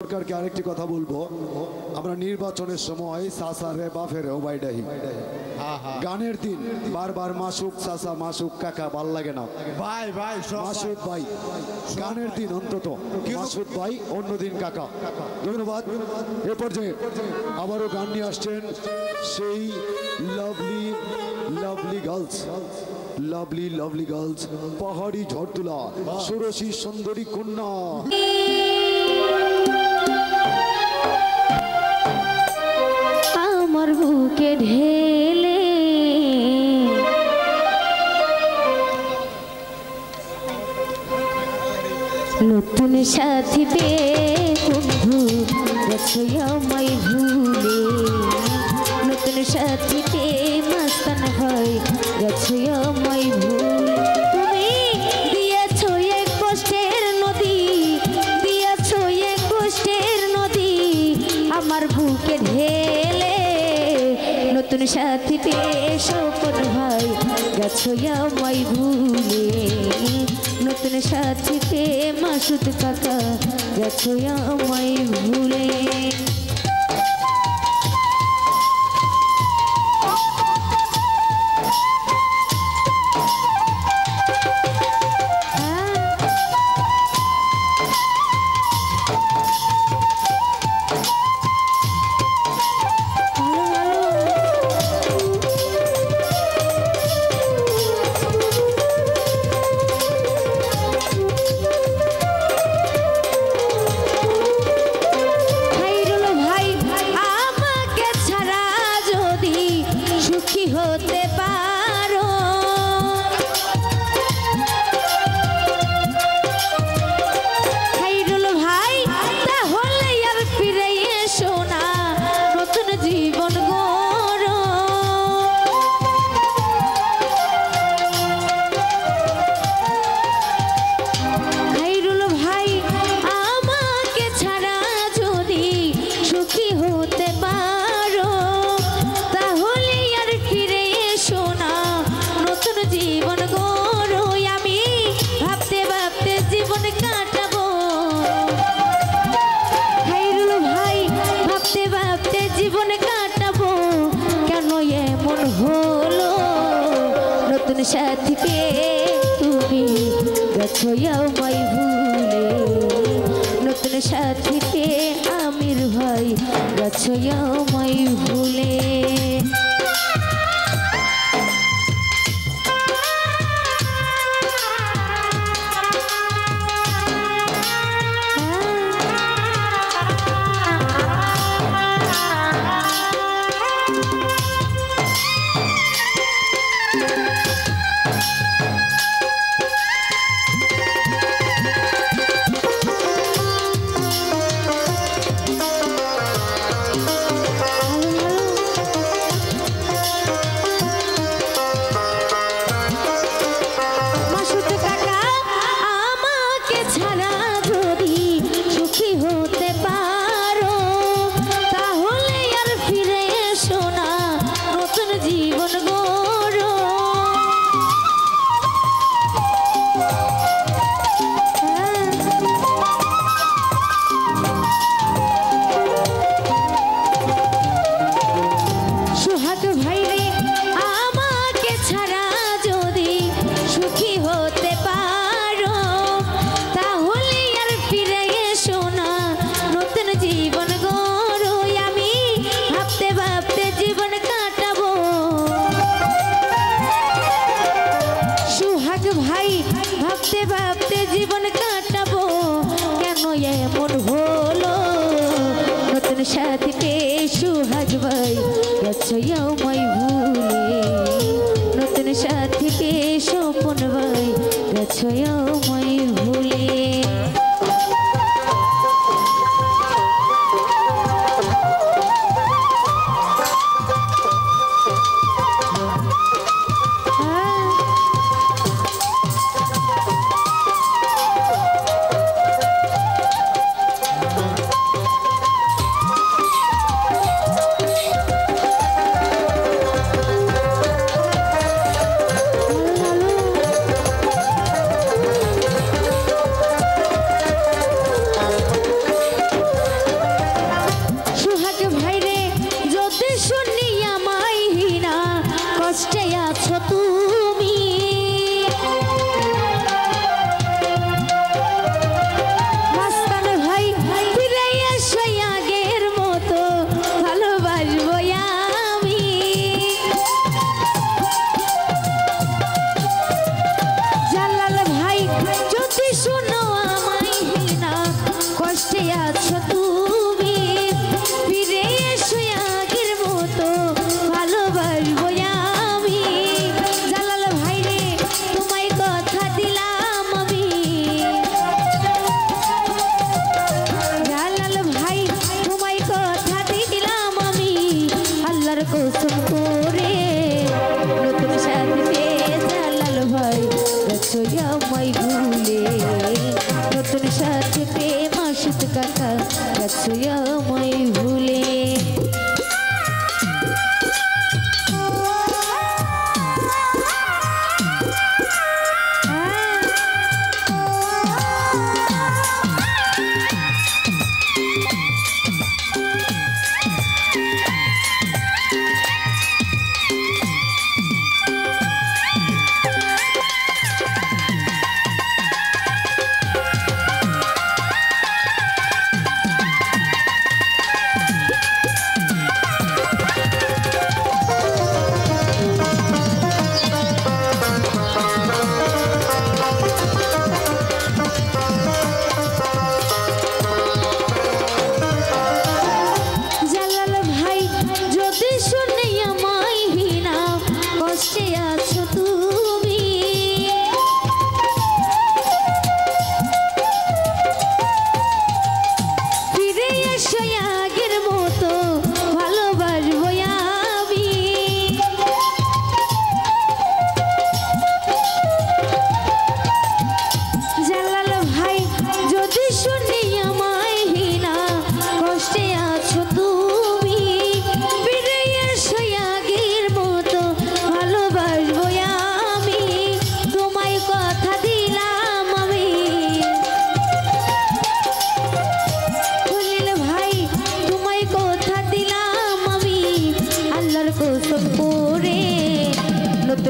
সরকারকে আরেকটি কথা বলবো, আমরা নির্বাচনের সময় সাসারে বাফেরে ওবাইডাহি গানের দিন বারবার মাসুক চাচা মাসুক কাকা ভাল লাগে না ভাই ভাই মাসুদ ভাই গানের দিন অন্তত মাসুদ ভাই অন্যদিন কাকা। ধন্যবাদ। এ পর্যায়ে আবারও গান নিয়ে আসছেন সেই lovely lovely girls lovely lovely girls পাহাড়ি ঝড়তুলা ষোড়শী সুন্দরী কন্যা। আমার বুকে ঢেলে নতুন সাথী পেয়ে বন্ধু গেছো আমায় ভুলে, নতুন সাথী পেয়ে মাস্তান হয় গেছো আমায় ভুলে। তুমি দিয়েছো এক কষ্টের নদী, দিয়েছো এক কষ্টের নদী আমার বুকে ঢেলে, নতুন সাথী পেয়ে স্বপন ভাই গেছো আমায় ভুলে, নতুন সাথী পেয়ে মাসুদ কাকা গেছো আমায় ভুলে। হতে পারো খাইরুল ভাই তাহলে আর ফিরে এসো না, নতুন জীবন গড়ো। খাইরুল ভাই আমাকে ছাড়া যদি সুখী হতে পারো তাহলে আর ফিরে এসো না, নতুন জীবন গড়ো। আমি ভাবতে ভাবতে জীবন কাটাবো খাইরুল ভাই, ভাবতে ভাবতে জীবন কাটাবো, কেন এমন হলো নতুন সাথী পেয়ে তুমি গেছো আমায় ভুলে, নতুন সাথী পেয়ে আমির ভাই গেছো আমায় ভুলে। হতে পারো তাহলে আর ফিরে এসো না, নতুন জীবন গড়ো। সোহাগ ভাই রে আমাকে ছাড়া যদি সুখী হতে পারো তাহলে আর ফিরে এসো না, নতুন জীবন গড়ো। আমি ভাবতে ভাবতে জীবন কাটাবো সোহাগ ভাই, ভাবতে ভাবতে জীবন কাটাবো, কেন এমন হলো নতুন সাথী পেয়ে সোহাগ ভাই গেছো আমায় ভুলে, নতুন সাথী পেয়ে স্বপন ভাই গেছো আমায় ভুলে। আছো তুমি ফিরে এসো আগের মতো ভালোবাসবো আমি জালাল ভাই রে তোমায় কথা দিলাম আমি জালাল ভাই তোমায় কথা দিলাম আমি আল্লাহর কসম করে নতুন সাথী পেয়ে জালাল ভাই গেছো আমায় ভুলে নতুন সাথী পেয়ে মাসুদ কাকা গেছো আমায় ভুলে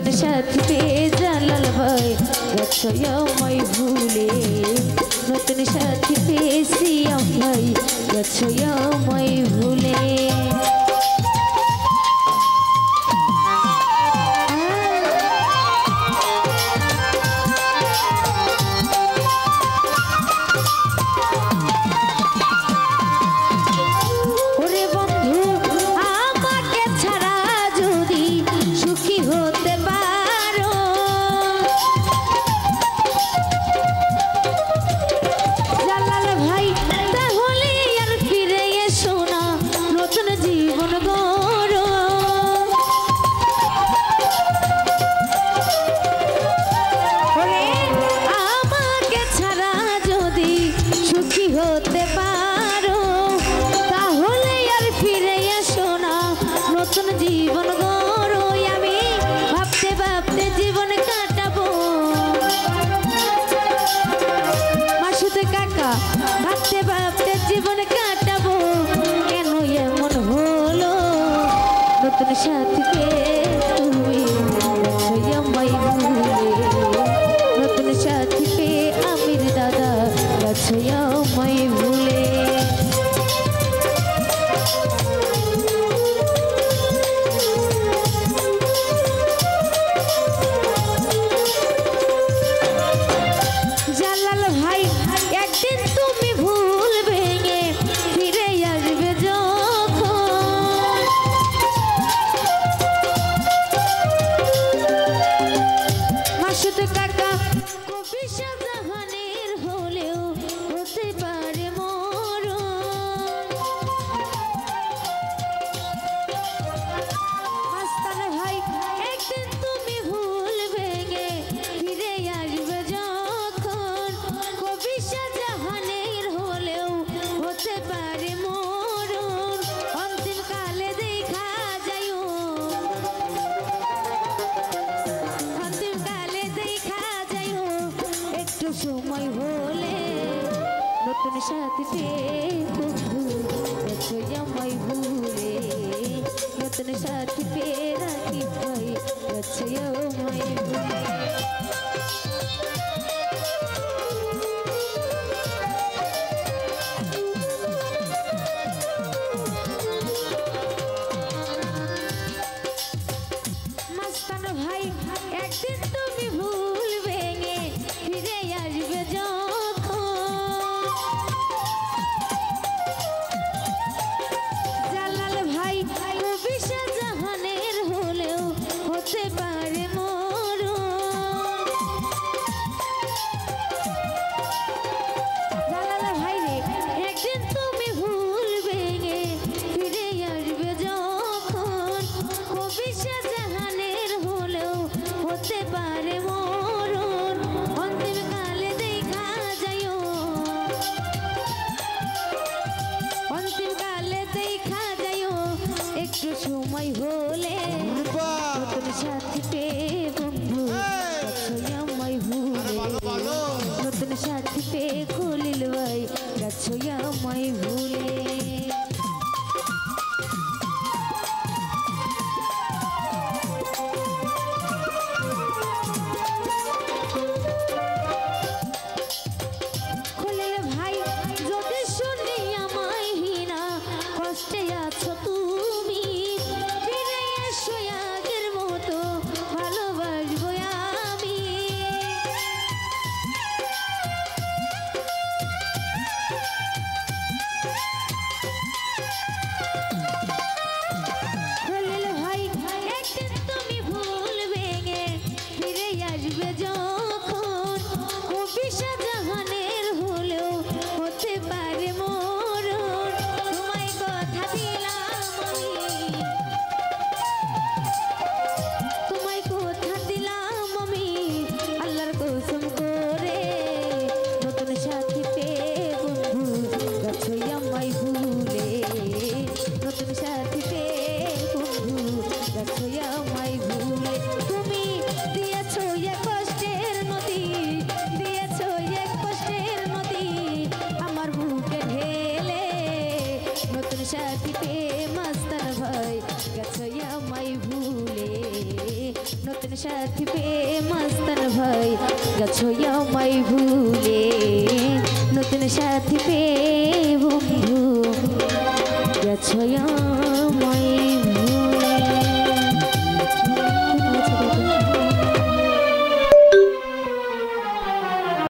নতুন সাথী পেয়ে জালাল ভাই গেছো আমায় ভুলে নতুন সাথী পেয়েছি ভাই গেছো আমায় ভুলে হতে পারো তাহলে আর ফিরে এসো না নতুন জীবন গড়ো আমি ভাবতে ভাবতে জীবন কাটাবো মাসুদ কাকা ভাবতে ভাবতে জীবন কাটাবো কেন এমন হলো নতুন সাথী পেয়ে তুমি আমায় ভুলে নতুন সাথী পেয়ে আমির দাদা গেছো আমায় ভুলে জালাল ভাই একদিন তুমি ভুল ভেঙে ফিরে আসবে যখন মাসুদ কাকা কবি শাহজাহানের হলেও হতে পারে মরণ মাস্তান ভাই একদিন তুমি ভুল ভেঙে ফিরে আসবে যখন কবি শাহজাহানের হলেও হতে পারে মরণ অন্তিম কালে দেখা যাইও অন্তিম কালে দেখা যাইও একটু সময় হলে নতুন সাথী পেয়ে বন্ধু গেছো আমায় ভুলে নতুন সাথী পেয়ে রাখি ভাই গেছো আমায় ভুলে মাস্তান ভাই একদিন তুমি ভুল ভেঙে ফিরে আসবে যখন দেখা যাইও একটু সময় হলে নতুন সাথী পেয়ে বন্ধু গেছো আমায় ভুলে নতুন সাথী পেয়ে খলিল ভাই গেছো আমায় ভুলে সাথী পে মস্তান ভাই গেছো আমায় ভুলে